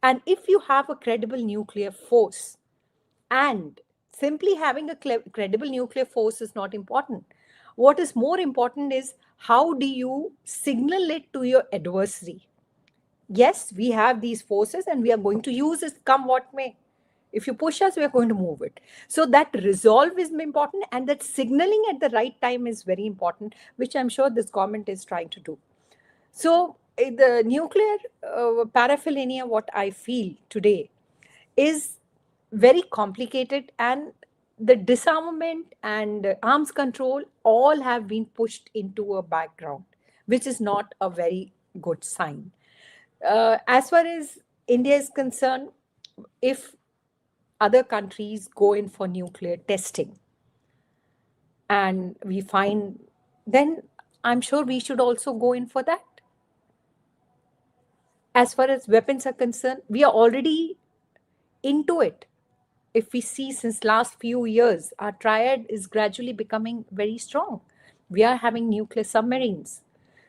Speaker 4: And if you have a credible nuclear force, and simply having a credible nuclear force is not important. What is more important is how do you signal it to your adversary? Yes, we have these forces and we are going to use it come what may. If you push us, we are going to move it. So that resolve is important, and that signaling at the right time is very important, which I'm sure this government is trying to do. So the nuclear paraphernalia, what I feel today, is very complicated, and the disarmament and arms control all have been pushed into a background, which is not a very good sign. As far as India is concerned, if other countries go in for nuclear testing and we find, then I'm sure we should also go in for that. As far as weapons are concerned, we are already into it. If we see since last few years, our triad is gradually becoming very strong. We are having nuclear submarines.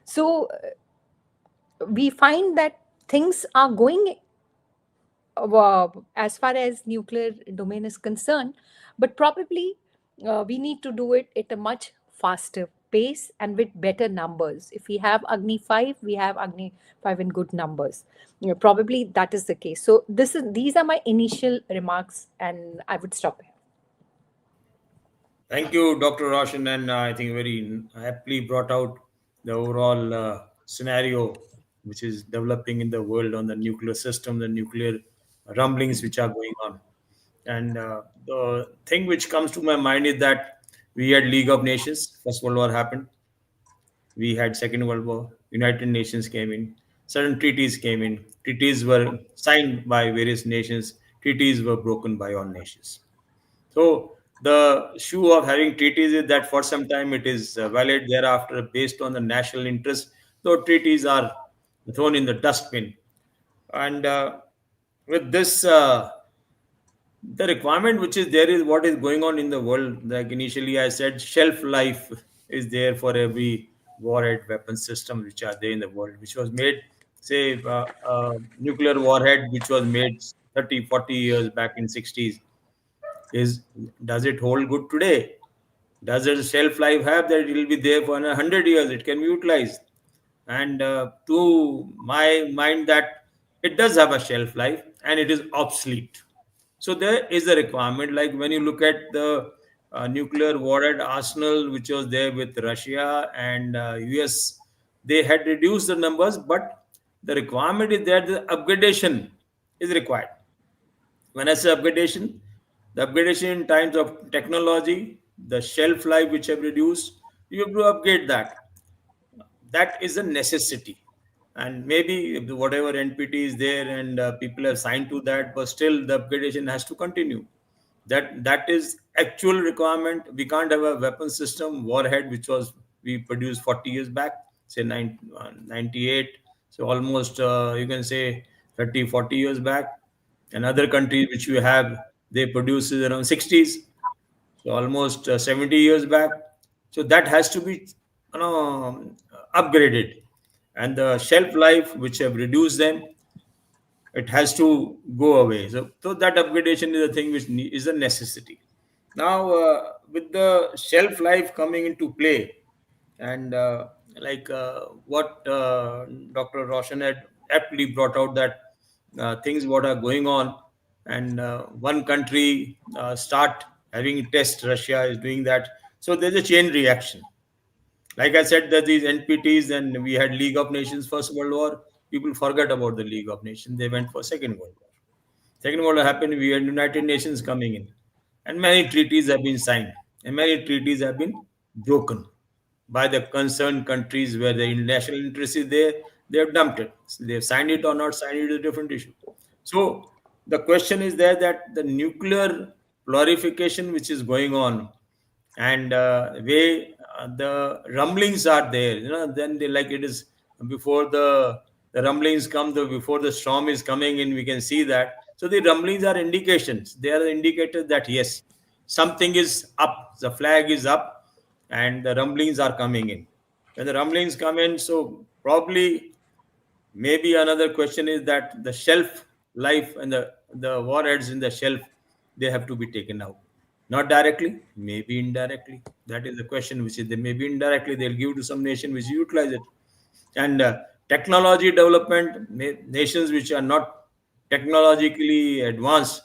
Speaker 4: So we find that things are going as far as nuclear domain is concerned, but probably we need to do it at a much faster pace and with better numbers. If we have Agni 5, we have Agni 5 in good numbers. Probably that is the case. So these are my initial remarks, and I would stop here.
Speaker 1: Thank you, Dr. Roshan, and I think very aptly brought out the overall scenario which is developing in the world on the nuclear system, the nuclear rumblings which are going on. And the thing which comes to my mind is that we had League of Nations, First World War happened. We had Second World War. United Nations came in. Certain treaties came in. Treaties were signed by various nations. Treaties were broken by all nations. So the issue of having treaties is that for some time it is valid. Thereafter, based on the national interest, those treaties are thrown in the dustbin. And with this, the requirement which is there is what is going on in the world. Like initially, I said shelf life is there for every warhead weapon system which are there in the world, which was made, say, nuclear warhead, which was made 30, 40 years back in 60s is does it hold good today? Does it shelf life have that it will be there for 100 years? It can be utilized. And to my mind, that it does have a shelf life and it is obsolete. So there is a requirement. Like when you look at the nuclear warhead arsenal, which was there with Russia and US, they had reduced the numbers, but the requirement is that the upgradation is required. When I say upgradation, the upgradation in times of technology, the shelf life which have reduced, you have to upgrade that. That is a necessity. And maybe whatever NPT is there and people have signed to that, but still the upgradation has to continue. That is actual requirement. We can't have a weapon system warhead which was we produced 40 years back, say 98. So almost you can say 30, 40 years back. And other countries which we have, they produce it around 60s, so almost 70 years back. So that has to be, upgraded, and the shelf life which have reduced them, it has to go away. So that upgradation is a thing which is a necessity. Now, with the shelf life coming into play, and like what Dr. Roshan had aptly brought out, that things what are going on, and one country start having test, Russia is doing that. So there's a chain reaction. Like I said, that these NPTs, and we had League of Nations, First World War. People forget about the League of Nations. They went for Second World War. Second World War happened. We had United Nations coming in, and many treaties have been signed, and many treaties have been broken by the concerned countries where the national interest is there. They have dumped it. So they have signed it or not signed it is a different issue. So the question is there that the nuclear glorification which is going on, and way the rumblings are there, then they, like it is before the rumblings come, the before the storm is coming in, we can see that. So the rumblings are indications. They are indicators that yes, something is up, the flag is up, and the rumblings are coming in. When the rumblings come in, so probably maybe another question is that the shelf life and the warheads in the shelf, they have to be taken out. Not directly, maybe indirectly. That is the question, which is they maybe indirectly they'll give to some nation which utilize it. And technology development, nations which are not technologically advanced,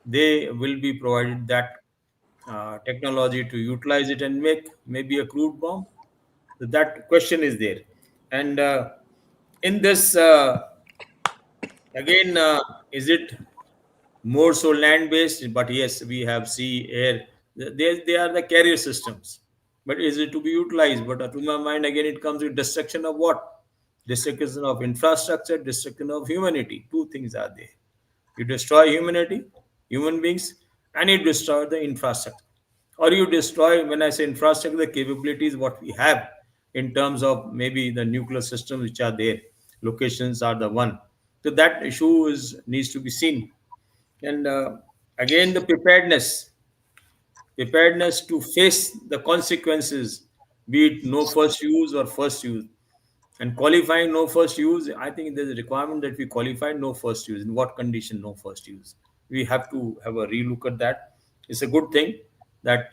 Speaker 1: they will be provided that technology to utilize it and make maybe a crude bomb. So that question is there. And in this, again, is it more so land based? But yes, we have sea, air. They are the carrier systems. But is it to be utilized? But to my mind, again, it comes with destruction of what? Destruction of infrastructure, destruction of humanity. Two things are there. You destroy humanity, human beings, and you destroy the infrastructure. Or you destroy, when I say infrastructure, the capabilities what we have in terms of maybe the nuclear systems which are there. Locations are the one. So that issue is needs to be seen. And again, the preparedness to face the consequences, be it no first use or first use. And qualifying no first use, I think there's a requirement that we qualify no first use. In what condition no first use? We have to have a relook at that. It's a good thing that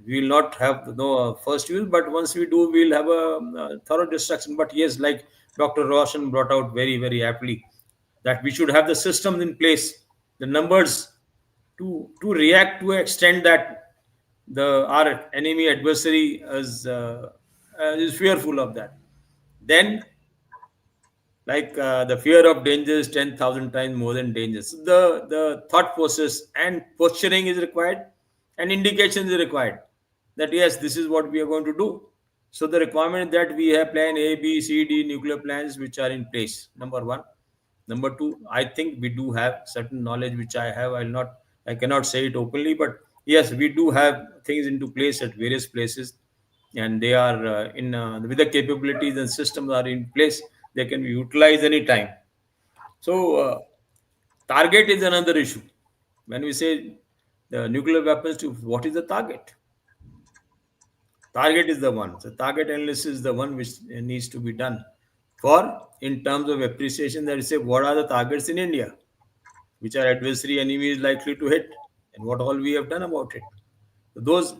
Speaker 1: we will not have no first use, but once we do, we'll have a thorough destruction. But yes, like Dr. Roshan brought out very, very aptly, that we should have the systems in place, the numbers to react to an extent that the our enemy adversary is fearful of that. Then, like the fear of danger is 10,000 times more than danger. So the thought process and posturing is required, and indication is required that yes, this is what we are going to do. So the requirement that we have plan A, B, C, D nuclear plans which are in place. Number one. Number two, I think we do have certain knowledge which I have. I cannot say it openly, but yes, we do have things into place at various places, and they are in with the capabilities and systems are in place. They can be utilized anytime. So target is another issue. When we say the nuclear weapons, to what is the target? Target is the one. So target analysis is the one which needs to be done for in terms of appreciation. That is, say what are the targets in India, which our adversary enemy is likely to hit, and what all we have done about it.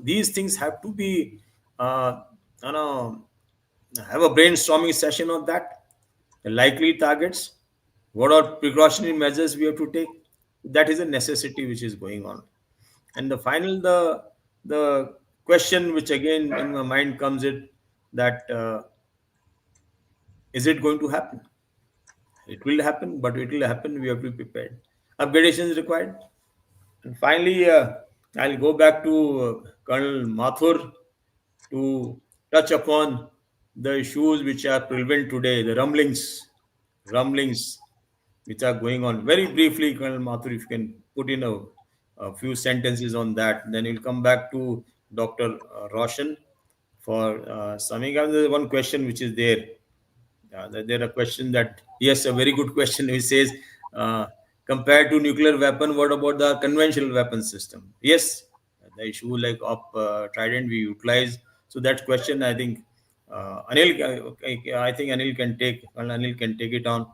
Speaker 1: These things have to be, you know, have a brainstorming session on that. The likely targets, what are precautionary measures we have to take. That is a necessity which is going on. And the final, the question which again in my mind comes in, that is it going to happen? It will happen, but it will happen. We have to be prepared. Upgradation is required. And finally, I'll go back to Colonel Mathur to touch upon the issues which are prevalent today, the rumblings which are going on. Very briefly, Colonel Mathur, if you can put in a few sentences on that, then we'll come back to Dr. Roshan for summing up. There's one question which is there. There a question that, yes, a very good question, which says, uh, compared to nuclear weapon, what about the conventional weapon system? Yes, the issue like of Trident we utilize. So that question, I think I think Anil can take, well, Anil can take it on.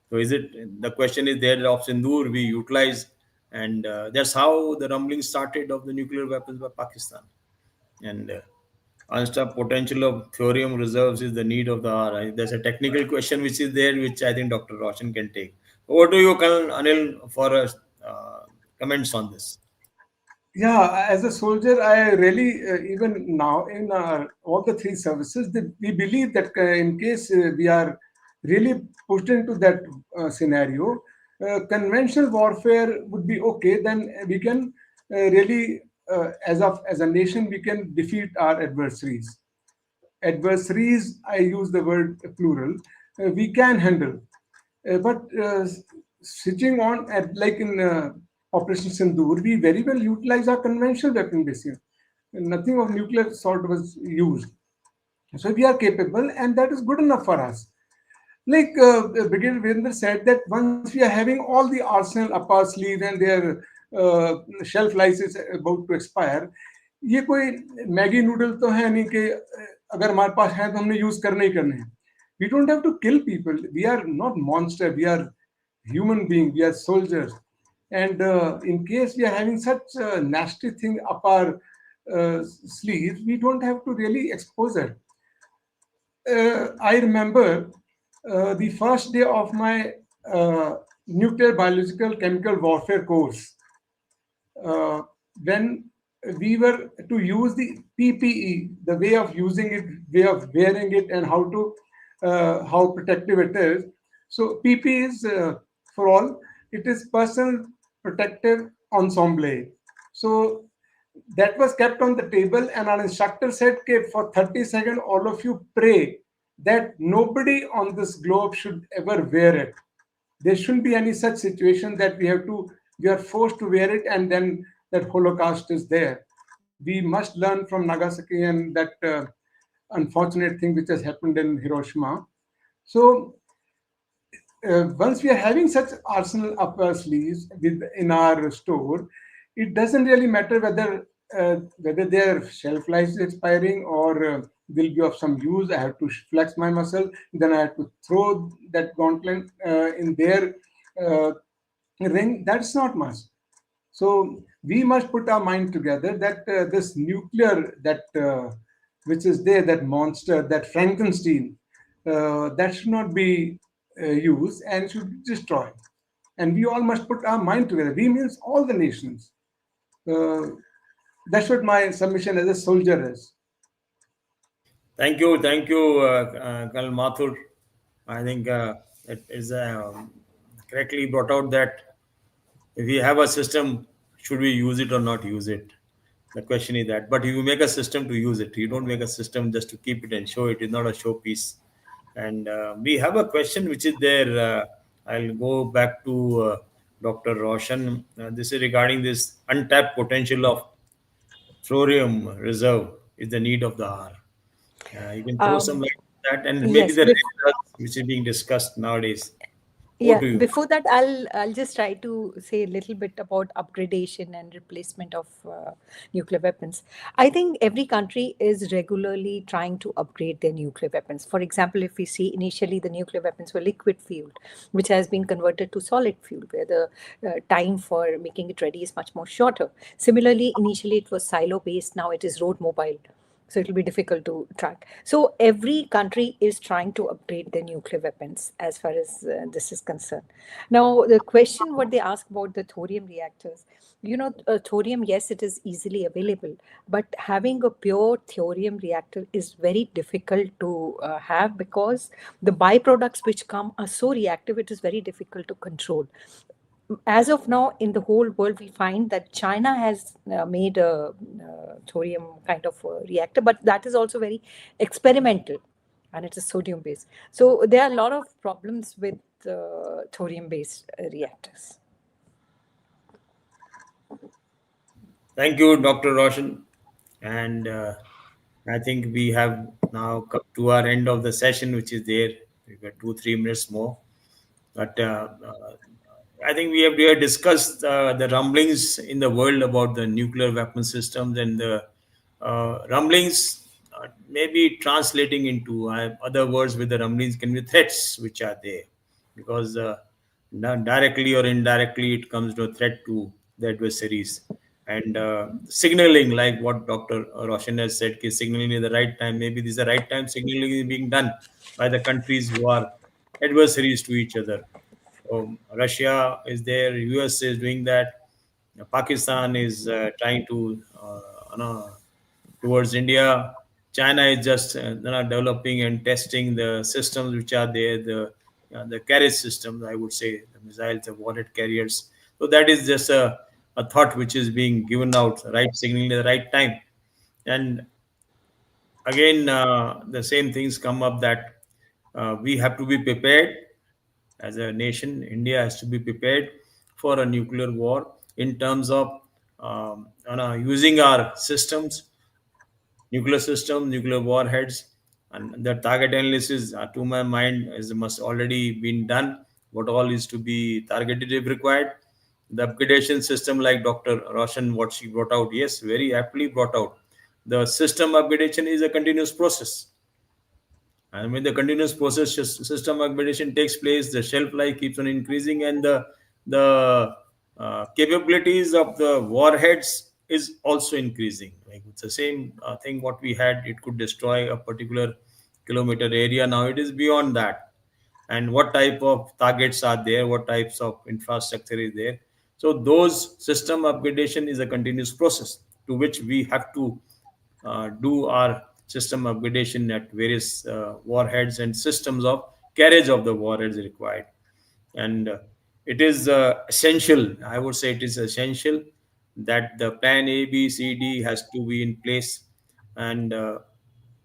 Speaker 1: So is it, the question is there of Sindoor we utilize, and that's how the rumbling started of the nuclear weapons by Pakistan. And untapped potential of thorium reserves is the need of the hour. There's a technical question which is there, which I think Dr. Roshan can take. Over to you, Colonel Anil, for comments on this.
Speaker 5: Yeah, as a soldier, I really, even now in all the three services, we believe that in case we are really pushed into that scenario, conventional warfare would be okay. Then we can really, as a nation, we can defeat our adversaries. Adversaries, I use the word plural, we can handle. But switching on at like in Operation Sindoor, we very well utilize our conventional weapon base here. Nothing of nuclear sort was used. So we are capable, and that is good enough for us. Like Brigadier Virendra said, that once we are having all the arsenal up our sleeve and their shelf life is about to expire, ये कोई Maggi noodle तो है नहीं कि अगर हमारे पास है तो हमने यूज करने ही करने हैं. We don't have to kill people. We are not monster. We are human being. We are soldiers. And in case we are having such a nasty thing up our sleeves, we don't have to really expose it. I remember the first day of my nuclear biological chemical warfare course. uh, when we were to use the PPE, the way of using it, way of wearing it, and how protective it is. So PPE is for all. It is personal protective ensemble. So that was kept on the table, and our instructor said, "Okay, for 30 seconds, all of you pray that nobody on this globe should ever wear it. There shouldn't be any such situation that we are forced to wear it, and then that Holocaust is there. We must learn from Nagasaki and that unfortunate thing which has happened in Hiroshima. So once we are having such arsenal up our sleeves in our store, it doesn't really matter whether their shelf life is expiring or will be of some use. I have to flex my muscle, then I have to throw that gauntlet in their uh, ring. That's not much. So we must put our mind together that this nuclear that which is there, that monster, that Frankenstein, that should not be used and should be destroyed. And we all must put our mind together. We means all the nations. Uh, that's what my submission as a soldier is.
Speaker 1: Thank you, Colonel Mathur. I think it is correctly brought out that if we have a system, should we use it or not use it? The question is that. But you make a system to use it. You don't make a system just to keep it and show it. It's not a showpiece. And we have a question which is there. I'll go back to Dr. Roshan. This is regarding this untapped potential of thorium reserve is the need of the hour. You can throw some
Speaker 4: Um,
Speaker 1: light on that and maybe
Speaker 4: yes.
Speaker 1: the rare earths which is being discussed nowadays. Over
Speaker 4: Yeah,
Speaker 1: to you.
Speaker 4: before that, I'll just try to say a little bit about upgradation and replacement of nuclear weapons. I think every country is regularly trying to upgrade their nuclear weapons. For example, if we see initially the nuclear weapons were liquid fueled, which has been converted to solid fuel, where the time for making it ready is much more shorter. Similarly, initially it was silo based, now it is road mobile, so it will be difficult to track. So every country is trying to upgrade their nuclear weapons as far as this is concerned. Now, the question what they ask about the thorium reactors, thorium, yes, it is easily available, but having a pure thorium reactor is very difficult to have, because the byproducts which come are so reactive, it is very difficult to control. As of now, in the whole world, we find that China has made a thorium kind of reactor, but that is also very experimental, and it is sodium based. So there are a lot of problems with thorium based reactors.
Speaker 1: Thank you, Dr. Roshan. And I think we have now come to our end of the session, which is there. We've got 2, 3 minutes more. But I think we have discussed the rumblings in the world about the nuclear weapon systems and the rumblings maybe translating into other words with the rumblings can be threats which are there because directly or indirectly it comes to a threat to the adversaries and signaling like what Dr. Roshan has said, signaling is the right time. Maybe this is the right time signaling is being done by the countries who are adversaries to each other. Russia is there, US is doing that, Pakistan is trying to towards India. China is just developing and testing the systems which are there, the carriage systems, I would say, the missiles, the warhead carriers. So that is just a thought which is being given out, right signaling at the right time. And again, the same things come up that we have to be prepared as a nation. India has to be prepared for a nuclear war in terms of using our systems, nuclear system, nuclear warheads, and the target analysis, to my mind, is must already been done. What all is to be targeted if required. The upgradation system, like Dr. Roshan, what she brought out, yes, very aptly brought out. The system upgradation is a continuous process, and when the continuous process system augmentation takes place, the shelf life keeps on increasing, and the capabilities of the warheads is also increasing. Like it's the same thing what we had; it could destroy a particular kilometer area. Now it is beyond that, and what type of targets are there? What types of infrastructure is there? So those system upgradation is a continuous process to which we have to do our system upgradation at various warheads and systems of carriage of the warheads required. And it is essential, I would say it is essential that the plan A, B, C, D has to be in place. And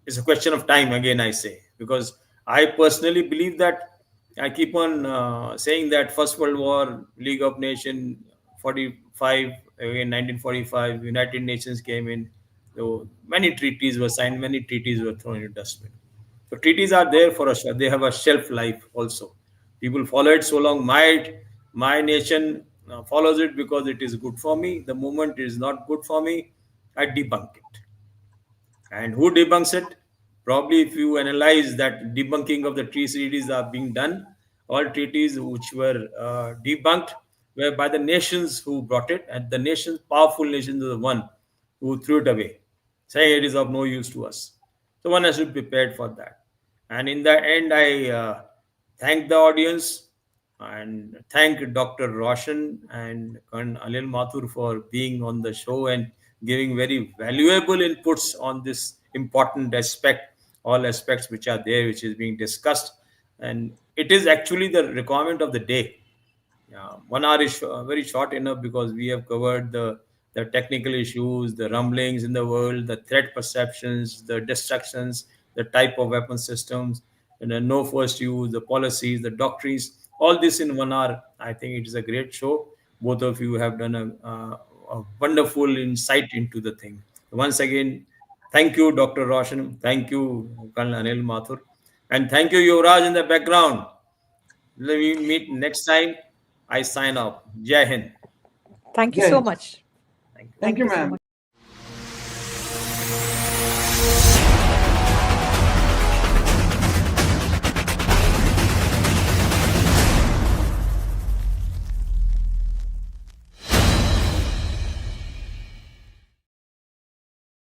Speaker 1: it's a question of time, again, I say, because I personally believe that I keep on saying that First World War, League of Nations, 45, again 1945, United Nations came in. So many treaties were signed, many treaties were thrown into dustbin. So treaties are there for a they have a shelf life also. People follow it so long. My nation follows it because it is good for me. The moment it is not good for me, I debunk it. And who debunks it? Probably, if you analyze that debunking of the treaties are being done, all treaties which were debunked were by the nations who brought it, and the nations, powerful nations, are the one who threw it away, saying it is of no use to us. So one has to be prepared for that. And in the end, I thank the audience and thank Dr. Roshan and Anil Mathur for being on the show and giving very valuable inputs on this important aspect, all aspects which are there, which is being discussed. And it is actually the requirement of the day. Yeah, 1 hour is very short enough because we have covered the technical issues, the rumblings in the world, the threat perceptions, the distractions, the type of weapon systems, and the no first use, the policies, the doctrines, all this in 1 hour. I think it is a great show. Both of you have done a wonderful insight into the thing. Once again, thank you, Dr. Roshan. Thank you, Colonel Anil Mathur. And thank you, Yuvraj, in the background. Let me meet next time. I sign off. Jai Hind.
Speaker 4: Thank you
Speaker 5: Jai
Speaker 4: so
Speaker 5: Hind.
Speaker 4: much.
Speaker 1: Thank you.
Speaker 5: Thank
Speaker 4: Thank
Speaker 5: you,
Speaker 4: you so
Speaker 5: ma'am.
Speaker 4: much.